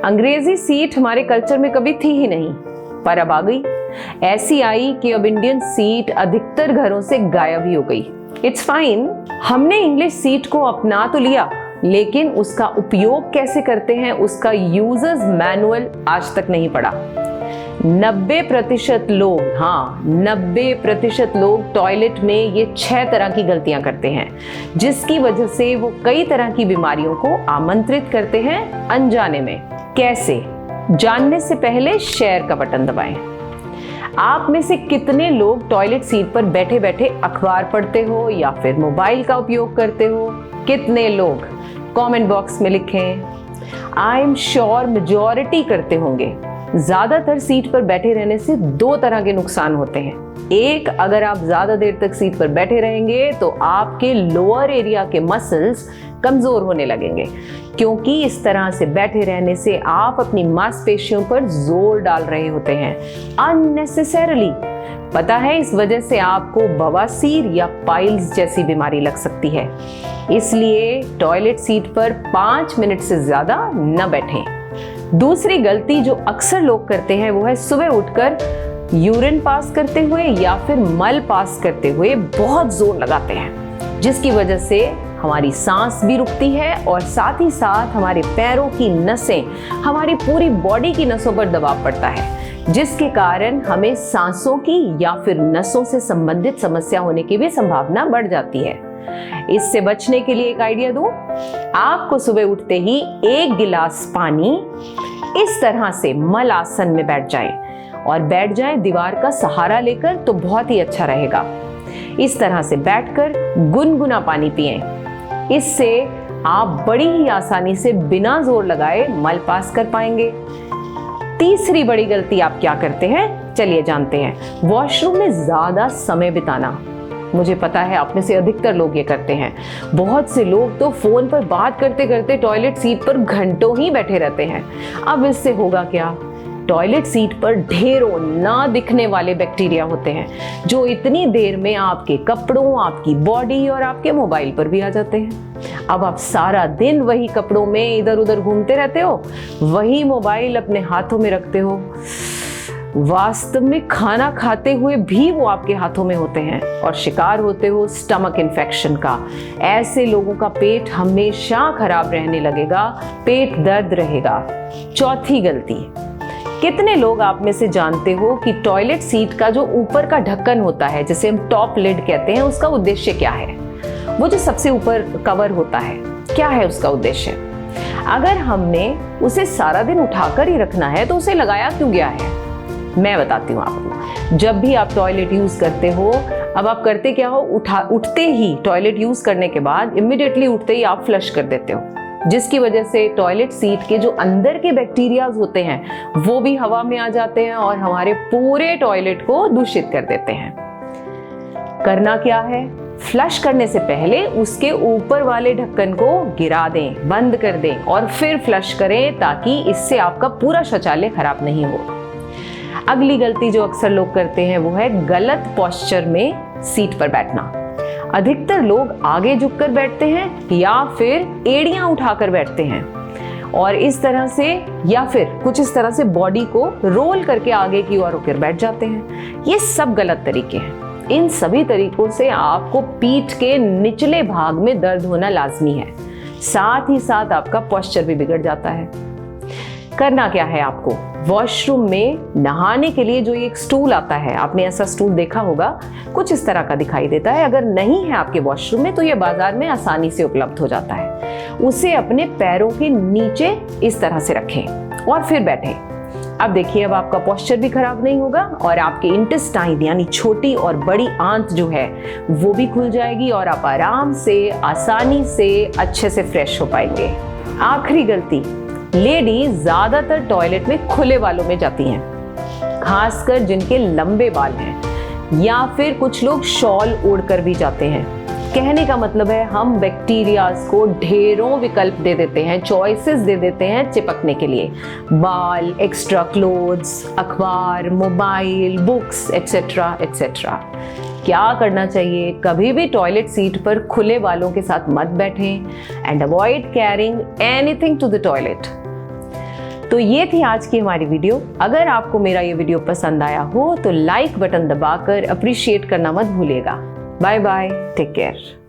अंग्रेजी सीट हमारे कल्चर में कभी थी ही नहीं, पर अब आ गई। ऐसी आई कि अब इंडियन सीट अधिकतर घरों से गायब ही हो गई। इट्स फाइन, हमने इंग्लिश सीट को अपना तो लिया, लेकिन उसका उपयोग कैसे करते हैं उसका यूजर्स मैनुअल आज तक नहीं पढ़ा। 90% लोग, हाँ 90% लोग टॉयलेट में ये 6 तरह की गलतियां करते हैं, जिसकी वजह से वो कई तरह की बीमारियों को आमंत्रित करते हैं अनजाने में। कैसे? जानने से पहले शेयर का बटन दबाएं। आप में से कितने लोग टॉयलेट सीट पर बैठे बैठे अखबार पढ़ते हो या फिर मोबाइल का उपयोग करते हो? कितने लोग? कमेंट बॉक्स में लिखें। आई एम श्योर मेजॉरिटी करते होंगे। ज्यादातर सीट पर बैठे रहने से 2 तरह के नुकसान होते हैं। एक, अगर आप ज्यादा देर तक सीट पर बैठे रहेंगे तो आपके लोअर एरिया के मसल्स कमजोर होने लगेंगे, क्योंकि इस तरह से बैठे रहने से आप अपनी मांसपेशियों पर जोर डाल रहे होते हैं अननेसेसरली। पता है, इस वजह से आपको बवासीर या पाइल्स जैसी बीमारी लग सकती है। इसलिए टॉयलेट सीट पर 5 मिनट से ज्यादा न बैठें। दूसरी गलती जो अक्सर लोग करते हैं वो है सुबह उठकर यूरिन पास करते हुए या फिर मल पास करते हुए बहुत जोर लगाते हैं, जिसकी वजह से हमारी सांस भी रुकती है और साथ ही साथ हमारे पैरों की नसें, हमारी पूरी बॉडी की नसों पर दबाव पड़ता है, जिसके कारण हमें सांसों की या फिर नसों से संबंधित समस्या होने की भी संभावना बढ़ जाती है। इससे बचने के लिए एक आइडिया दूं, आपको सुबह उठते ही 1 गिलास पानी इस तरह से मल आसन में बैठ जाएं और बैठ जाएं दीवार का सहारा लेकर, तो बहुत ही अच्छा रहेगा। इस तरह से बैठकर गुनगुना पानी पिएं। इससे आप बड़ी ही आसानी से बिना जोर लगाए मल पास कर पाएंगे। तीसरी बड़ी गलती आप क्या करते हैं, चलिए जानते हैं। वॉशरूम में ज्यादा समय बिताना। मुझे पता है आप में से अधिकतर लोग ये करते हैं। बहुत से लोग तो फोन पर बात करते करते टॉयलेट सीट पर घंटों ही बैठे रहते हैं। अब इससे होगा क्या? टॉयलेट सीट पर ढेरों ना दिखने वाले बैक्टीरिया होते हैं, जो इतनी देर में आपके कपड़ों, आपकी बॉडी और आपके मोबाइल पर भी आ जाते हैं। अब आप सारा दिन वही कपड़ों में इधर उधर घूमते रहते हो, वही मोबाइल अपने हाथों में रखते हो। वास्तव में खाना खाते हुए भी वो आपके हाथों में होते हैं और शिकार होते हो स्टमक इन्फेक्शन का। ऐसे लोगों का पेट हमेशा खराब रहने लगेगा, पेट दर्द रहेगा। चौथी गलती, कितने लोग आप में से जानते हो कि टॉयलेट सीट का जो ऊपर का ढक्कन होता है, जिसे हम टॉप लिड कहते हैं, उसका उद्देश्य क्या है? वो जो सबसे ऊपर कवर होता है, क्या है उसका उद्देश्य? अगर हमने उसे सारा दिन उठाकर ही रखना है तो उसे लगाया क्यों गया है? मैं बताती हूँ आपको। जब भी आप टॉयलेट यूज करते हो, अब आप करते क्या हो, उठते ही टॉयलेट यूज करने के बाद इमिडिएटली उठते ही आप फ्लश कर देते हो, जिसकी वजह से टॉयलेट सीट के जो अंदर के बैक्टीरियाज होते हैं वो भी हवा में आ जाते हैं और हमारे पूरे टॉयलेट को दूषित कर देते हैं। करना क्या है? फ्लश करने से पहले उसके ऊपर वाले ढक्कन को गिरा दें, बंद कर दें और फिर फ्लश करें, ताकि इससे आपका पूरा शौचालय खराब नहीं हो। अगली गलती जो अक्सर लोग करते हैं वो है गलत पोस्चर में सीट पर बैठना। अधिकतर लोग आगे झुककर बैठते हैं या फिर एड़ियां उठाकर बैठते हैं और इस तरह से, या फिर कुछ इस तरह से बॉडी को रोल करके आगे की ओर होकर बैठ जाते हैं। ये सब गलत तरीके हैं। इन सभी तरीकों से आपको पीठ के निचले भाग में दर्द होना लाजमी है, साथ ही साथ आपका पोस्चर भी बिगड़ जाता है। करना क्या है आपको? वॉशरूम में नहाने के लिए जो एक स्टूल आता है, आपने ऐसा स्टूल देखा होगा, कुछ इस तरह का दिखाई देता है। अगर नहीं है आपके वॉशरूम में तो ये बाजार में आसानी से उपलब्ध हो जाता है। उसे अपने पैरों के नीचे इस तरह से रखें और फिर बैठें। अब देखिए, अब आपका पोस्चर भी खराब नहीं होगा और आपके इंटेस्टाइन यानी छोटी और बड़ी आंत जो है वो भी खुल जाएगी और आप आराम से, आसानी से, अच्छे से फ्रेश हो पाएंगे। आखिरी गलती, लेडीज ज्यादातर टॉयलेट में खुले बालों में जाती हैं, खासकर जिनके लंबे बाल हैं, या फिर कुछ लोग शॉल ओढ़कर भी जाते हैं। कहने का मतलब है हम बैक्टीरियाज को ढेरों विकल्प दे देते हैं, चॉइसेस दे देते हैं चिपकने के लिए। बाल, एक्स्ट्रा क्लोथ्स, अखबार, मोबाइल, बुक्स एटसेट्रा एटसेट्रा। क्या करना चाहिए? कभी भी टॉयलेट सीट पर खुले बालों के साथ मत बैठें and avoid carrying anything to the toilet. तो ये थी आज की हमारी वीडियो। अगर आपको मेरा ये वीडियो पसंद आया हो तो लाइक बटन दबाकर अप्रिशिएट करना मत भूलिएगा। Bye bye, take care.